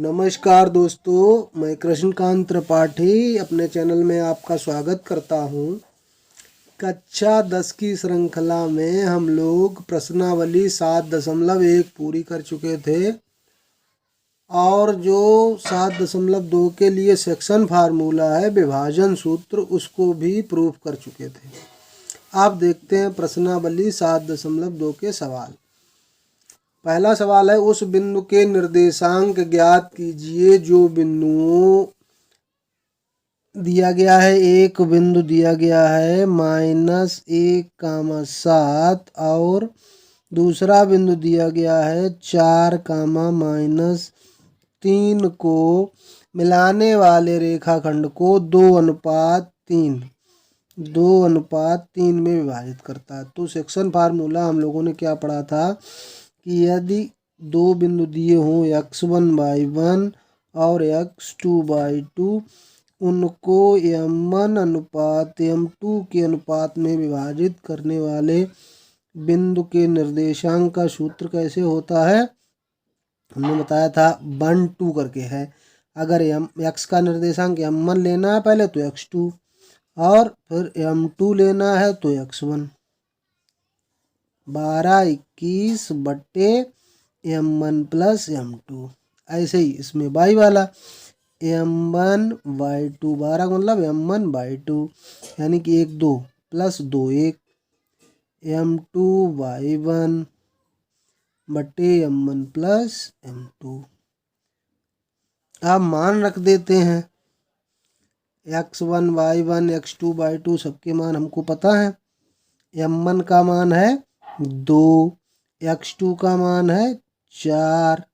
नमस्कार दोस्तों, मैं कृष्णकांत त्रिपाठी अपने चैनल में आपका स्वागत करता हूं। कक्षा 10 की श्रृंखला में हम लोग प्रश्नावली 7.1 पूरी कर चुके थे और जो 7.2 के लिए सेक्शन फार्मूला है विभाजन सूत्र, उसको भी प्रूफ कर चुके थे। आप देखते हैं प्रश्नावली 7.2 के सवाल। पहला सवाल है, उस बिंदु के निर्देशांक ज्ञात कीजिए जो बिंदुओं दिया गया है। एक बिंदु दिया गया है -1, 7 और दूसरा बिंदु दिया गया है 4, -3 को मिलाने वाले रेखाखंड को 2:3 में विभाजित करता है। तो सेक्शन फार्मूला हम लोगों ने क्या पढ़ा था कि यदि दो बिंदु दिए हों x1/1 और x2/2, उनको m1 अनुपात m2 के अनुपात में विभाजित करने वाले बिंदु के निर्देशांक का सूत्र कैसे होता है, हमने बताया था 1, 2 करके है। अगर x का निर्देशांक m1 लेना है पहले तो x2 और फिर m2 लेना है तो x1। 12/21 plus m2। ऐसे ही इसमें y वाला m1/2, 12 का मतलब m1/2 यानी कि 1 2 plus 2 1, m2/1 m1 plus m2। आप मान रख देते हैं, x1/1 x2/2 सबके मान हमको पता है। m1 का मान है 2, x2 का मान है 4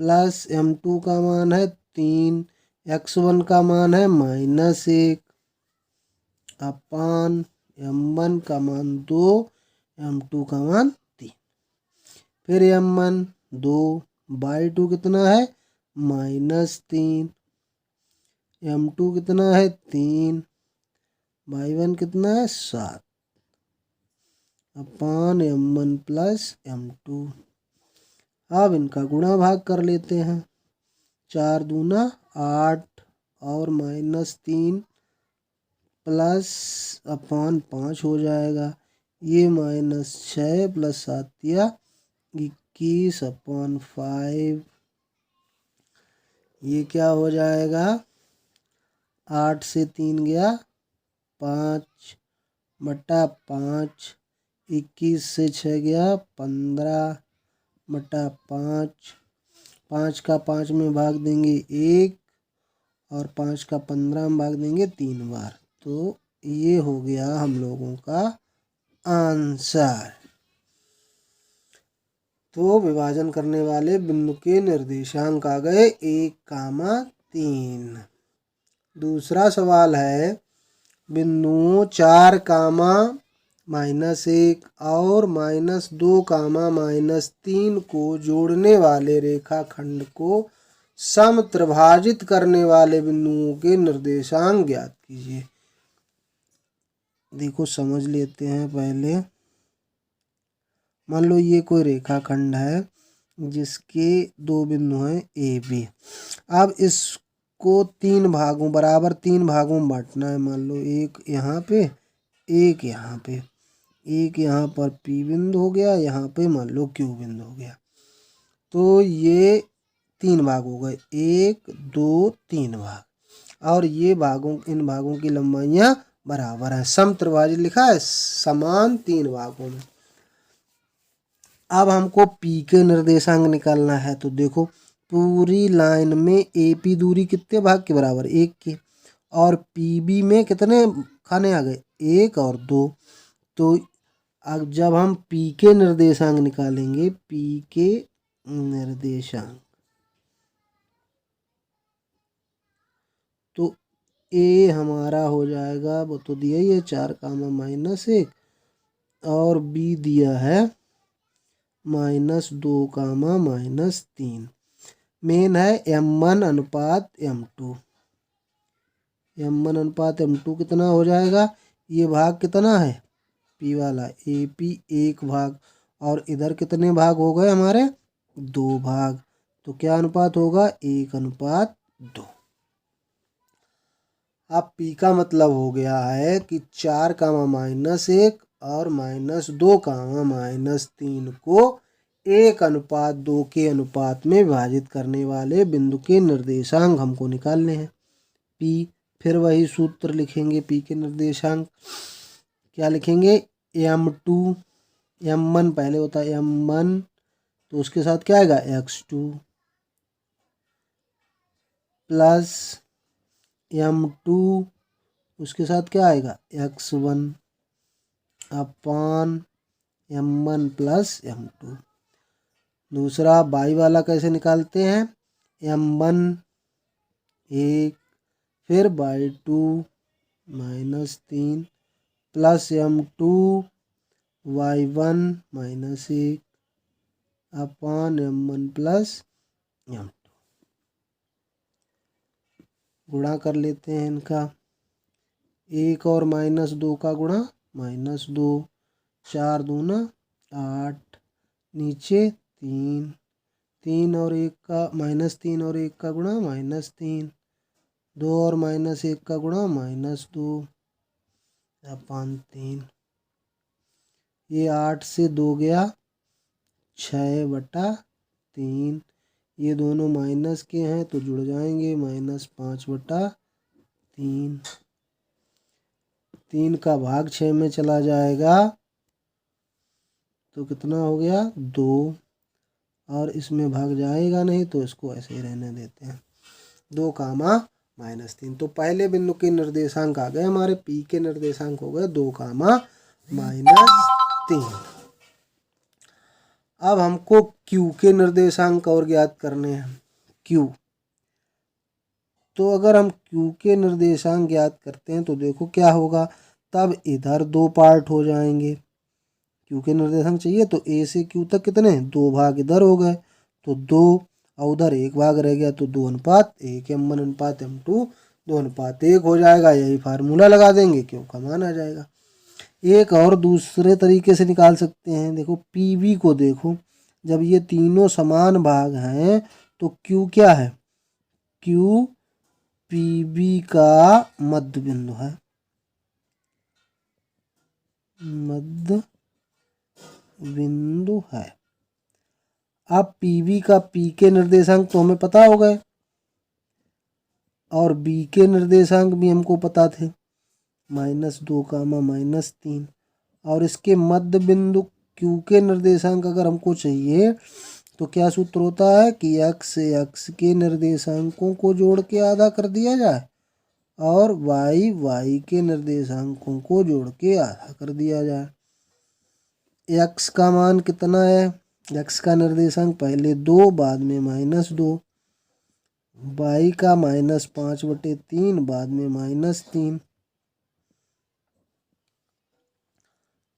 प्लस m2 का मान है 3, x1 का मान है -1 अपान m1 का मान 2, m2 का मान 3। फिर m1 2/2 कितना है -3, m2 कितना है 3/1 कितना है 7 अपान m1 प्लस m2। अब इनका गुणा भाग कर लेते हैं। 4 दूना 8 और -3 प्लस अपान 5 हो जाएगा। ये -6 प्लस 7 या 21 अपान 5। ये क्या हो जाएगा, 8 से 3 गया 5/5, 21 से 6 गया 15/5, 5 का 5 में भाग देंगे 1 और 5 का 15 में भाग देंगे 3 बार। तो ये हो गया हम लोगों का आंसर। तो विभाजन करने वाले बिंदु के निर्देशांक आ गए 1, 3। दूसरा सवाल है, बिंदुओं 4, -1 और -2, -3 को जोड़ने वाले रेखाखंड को समत्रिभाजित करने वाले बिंदुओं के निर्देशांक ज्ञात कीजिए। देखो समझ लेते हैं पहले। मान लो ये कोई रेखाखंड है जिसके दो बिंदु हैं ए बी। अब इसको 3 भागों बराबर 3 भागों में बांटना है। मान लो एक यहाँ पे, एक यहाँ पे, एक यहाँ पर P बिंदु हो गया, यहाँ पे मान लो Q बिंदु हो गया। तो ये 3 भाग हो गए, 1 2 3 भाग। और ये इन भागों की लंबाइयाँ बराबर हैं। समत्रिभाजित लिखा है, समान 3 भागों में। अब हमको P के निर्देशांक निकालना है। तो देखो पूरी लाइन में AP दूरी कितने भाग के बराबर, 1 के, और PB में कितने खाने आ गए, 1 और 2। तो अब जब हम P के निर्देशांक निकालेंगे, P के निर्देशांक, तो A हमारा हो जाएगा, वो तो दिया ही है 4, -1 और B दिया है -2, -3। मेन है m1 अनुपात m2। m1 अनुपात m2 कितना हो जाएगा, ये भाग कितना है P वाला, AP 1 भाग, और इधर कितने भाग हो गए हमारे, 2 भाग। तो क्या अनुपात होगा? 1:2। अब P का मतलब हो गया है कि 4 कामा -1 और -2 कामा -3 को 1:2 के अनुपात में विभाजित करने वाले बिंदु के निर्देशांक हमको निकालने हैं। P, फिर वही सूत्र लिखेंगे P के निर्देशांक। क्या लिखेंगे? M2, M1 पहले होता है M1, तो उसके साथ क्या आएगा? X2 प्लस M2, उसके साथ क्या आएगा? X1 अपान M1 प्लस M2। दूसरा y वाला कैसे निकालते हैं? M1 1, फिर y2 -3 प्लस M2 y1 -1 अपान M1 प्लस M2। गुणा कर लेते हैं इनका। 1 और -2 का गुणा -2, 4 दूना 8, नीचे 3, 3 और 1 का -3 और 1 का गुणा -3, 2 और -1 का गुणा -2 अपान 3। ये 8 से 2 गया 6/3। ये दोनों माइनस के हैं तो जुड़ जाएंगे, -5/3। 3 का भाग 6 में चला जाएगा तो कितना हो गया? 2। और इसमें भाग जाएगा नहीं तो इसको ऐसे ही रहने देते हैं। 2 कामा -3। तो पहले बिंदु के निर्देशांक आ गए हमारे। P के निर्देशांक हो गए 2 कामा -3। अब हमको Q के निर्देशांक और ज्ञात करने हैं। Q, तो अगर हम Q के निर्देशांक ज्ञात करते हैं तो देखो क्या होगा। तब इधर 2 पार्ट हो जाएंगे। Q के निर्देशांक चाहिए तो A से Q तक कितने? 2 भाग इधर हो गए तो 2, और उधर 1 भाग रह गया तो 2:1, M1:M2 2:1 हो जाएगा। यही फार्मूला लगा देंगे, Q का मान आ जाएगा। एक और दूसरे तरीके से निकाल सकते हैं। देखो PV को देखो, जब ये तीनों समान भाग हैं तो Q क्या है? Q PV का मध्य बिंदु है, मध्य बिंदु है। अब PV का P के निर्देशांक तो हमें पता हो गए और B के निर्देशांक भी हमको पता थे, -2 कामा -3। और इसके मध्य बिंदु Q के निर्देशांक अगर हमको चाहिए तो क्या सूत्र होता है कि x के निर्देशांकों को जोड़ के आधा कर दिया जाए और y के निर्देशांकों को जोड़ के आधा कर दिया जाए। x का मान कितना है? x का निर्देशांक पहले 2 बाद में -2, y का -5/3 बाद में -3।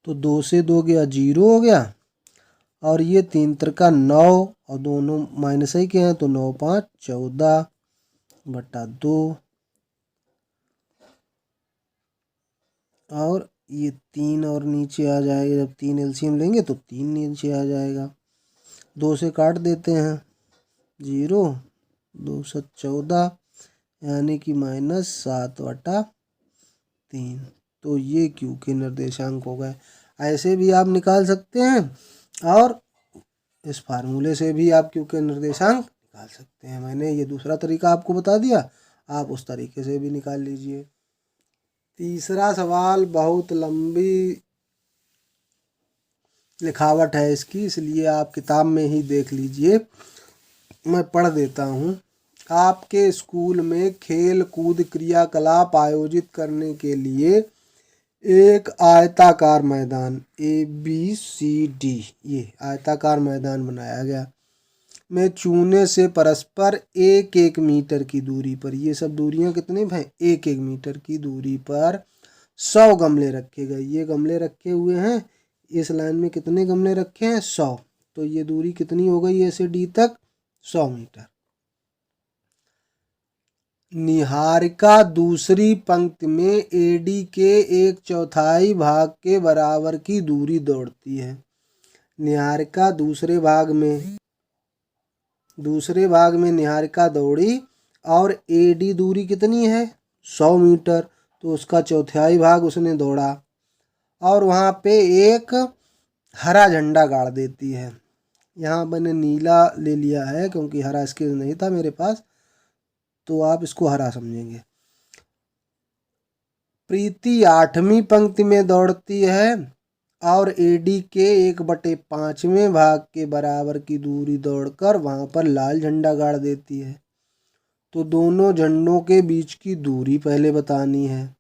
तो 2 से 2 गया 0 हो गया, और ये 3 त्रिका 9 और दोनों माइनस ही के हैं तो 9 5 14/2। और ये 3 और नीचे आ जाएगा। जब 3 एलसीएम लेंगे तो 3 नीचे आ जाएगा। 2 से काट देते हैं 0, 2 7 14 यानी कि -7/3। तो ये Q के निर्देशांक हो गए। ऐसे भी आप निकाल सकते हैं और इस फार्मूले से भी आप Q के निर्देशांक निकाल सकते हैं। मैंने ये दूसरा तरीका आपको बता दिया, आप उस तरीके से भी निकाल लीजिए। तीसरा सवाल बहुत लंबी लिखावट है इसकी, इसलिए आप किताब में ही देख लीजिए। मैं पढ़ देता हूँ। आपके स्कूल में खेल कूद क्रियाकलाप आयोजित करने के लिए एक आयताकार मैदान ABCD, ये आयताकार मैदान बनाया गया में चूने से परस्पर 1-1 मीटर की दूरी पर, ये सब दूरियां कितनी हैं? 1-1 मीटर की दूरी पर 100 गमले रखे गए। ये गमले रखे हुए हैं, इस लाइन में कितने गमले रखे हैं? 100। तो ये दूरी कितनी हो गई? A से D तक 100 मीटर। निहारिका दूसरी पंक्ति में AD के 1/4 भाग के बराबर की दूरी दौड़ती है। निहारिका दूसरे भाग में दूसरे भाग में निहारिका दौड़ी और AD दूरी कितनी है 100 मीटर, तो उसका चौथाई भाग उसने दौड़ा और वहाँ पे एक हरा झंडा गाड़ देती है। यहाँ मैंने नीला ले लिया है क्योंकि हरा स्केच नहीं था मेरे पास, तो आप इसको हरा समझेंगे। प्रीति 8वीं पंक्ति में दौड़ती है और AD के 1/5वें भाग के बराबर की दूरी दौड़कर वहां पर लाल झंडा गाड़ देती है। तो दोनों झंडों के बीच की दूरी पहले बतानी है।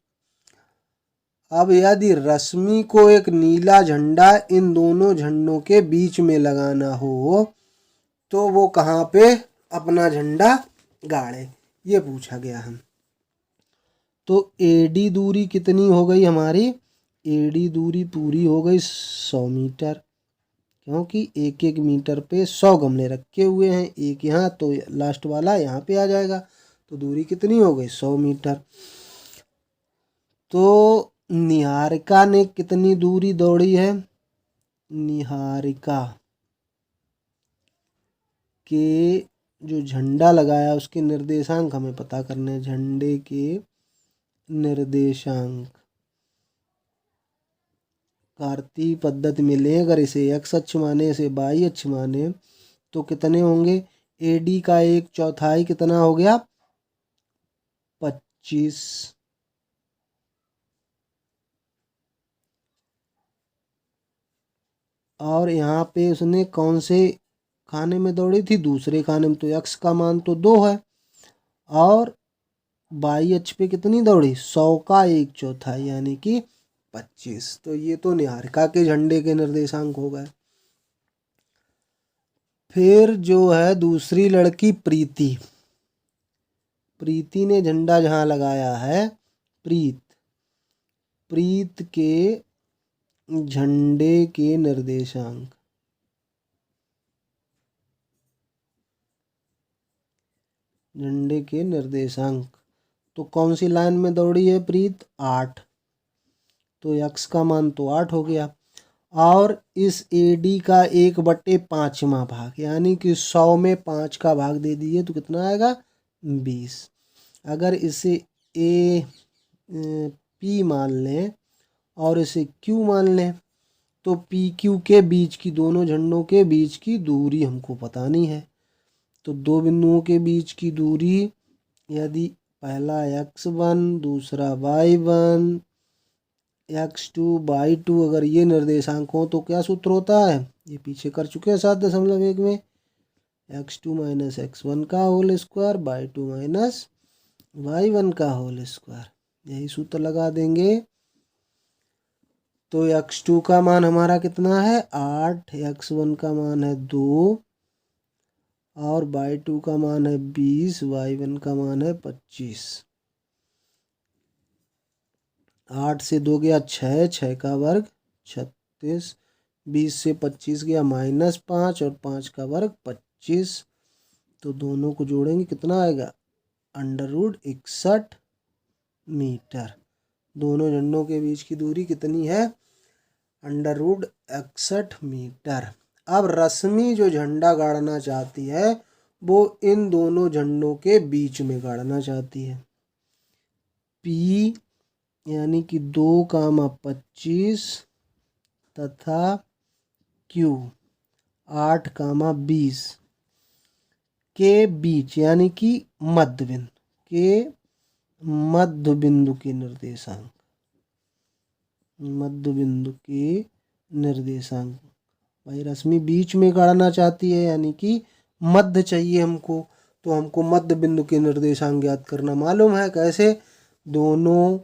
अब यदि रश्मि को एक नीला झंडा इन दोनों झंडों के बीच में लगाना हो तो वो कहाँ पे अपना झंडा गाड़े, ये पूछा गया है। तो AD दूरी कितनी हो गई हमारी, AD दूरी पूरी हो गई 100 मीटर, क्योंकि 1-1 मीटर पे 100 गमले रखे हुए हैं, एक यहाँ तो लास्ट वाला यहाँ पे आ जाएगा, तो दूरी कितनी हो गई 100 मीटर। तो निहारिका ने कितनी दूरी दौड़ी है, निहारिका के जो झंडा लगाया उसके निर्देशांक हमें पता करने हैं। झंडे के निर्देशांक कार्तीय पद्धति में लें, अगर इसे x अक्ष माने इसे y अक्ष माने तो कितने होंगे, AD का 1/4 कितना हो गया 25, और यहाँ पे उसने कौन से खाने में दौड़ी थी, दूसरे खाने में, तो x का मान तो 2 है और y अक्ष पे कितनी दौड़ी 100 का 1/4 यानी कि 25। तो ये तो निहारिका के झंडे के निर्देशांक हो गए। फिर जो है दूसरी लड़की प्रीति, प्रीति ने झंडा जहाँ लगाया है, प्रीत के झंडे के निर्देशांक, झंडे के निर्देशांक, तो कौन सी लाइन में दौड़ी है प्रीत 8, तो x का मान तो 8 हो गया और इस AD का 1/5वां भाग यानी कि 100 में 5 का भाग दे दीजिए तो कितना आएगा 20। अगर इसे P मान लें और इसे Q मान लें तो PQ के बीच की, दोनों झंडों के बीच की दूरी हमको बतानी है। तो दो बिंदुओं के बीच की दूरी, यदि पहला x1 दूसरा y1 x2 y2 अगर ये निर्देशांक हो तो क्या सूत्र होता है, ये पीछे कर चुके हैं 7.1 में, x2 माइनस x1 का whole square y2 minus y1 का होल स्क्वायर, यही सूत्र लगा देंगे। तो x2 का मान हमारा कितना है 8, x1 का मान है 2 और y2 का मान है 20, y1 का मान है 25। 8 से 2 गया 6, 6 का वर्ग 36, 20 से 25 गया -5 और 5 का वर्ग 25। तो दोनों को जोड़ेंगे कितना आएगा √61 मीटर। दोनों झंडों के बीच की दूरी कितनी है √61 मीटर। अब रश्मि जो झंडा गाड़ना चाहती है वो इन दोनों झंडों के बीच में गाड़ना चाहती है। P यानी कि 2,25 तथा Q 8,20 के बीच यानी कि मध्य बिंदु के निर्देशांक, मध्य बिंदु के निर्देशांक। भाई रश्मि बीच में गाड़ना चाहती है यानी कि मध्य चाहिए हमको, तो हमको मध्य बिंदु के निर्देशांक ज्ञात करना मालूम है। कैसे, दोनों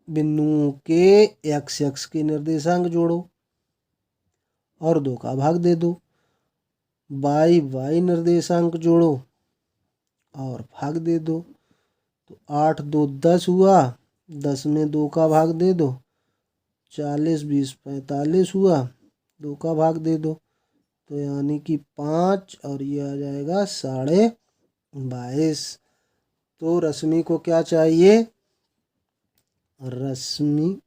बिंदुओं के x के निर्देशांक जोड़ो और 2 का भाग दे दो, y निर्देशांक जोड़ो और भाग दे दो। तो 8 2 10 हुआ, 10 में 2 का भाग दे दो, 40 20 45 हुआ, 2 का भाग दे दो, तो यानी कि 5 और ये आ जाएगा 22.5। तो रश्मि को क्या चाहिए, रश्मि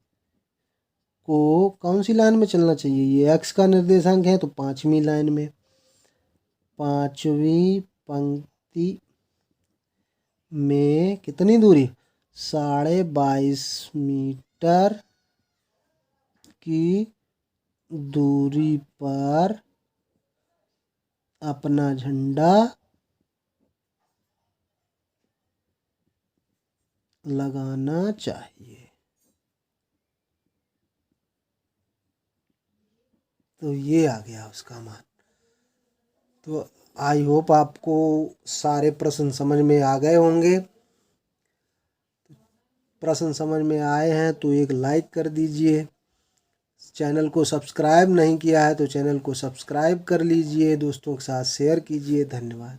को कौन सी लाइन में चलना चाहिए, ये x का निर्देशांक है तो 5वीं लाइन में, 5वीं पंक्ति में कितनी दूरी 22.5 मीटर की दूरी पर अपना झंडा लगाना चाहिए। तो ये आ गया उसका मान। तो आई होप आपको सारे प्रश्न समझ में आ गए होंगे। प्रश्न समझ में आए हैं तो एक लाइक कर दीजिए। चैनल को सब्सक्राइब नहीं किया है तो चैनल को सब्सक्राइब कर लीजिए। दोस्तों के साथ शेयर कीजिए। धन्यवाद।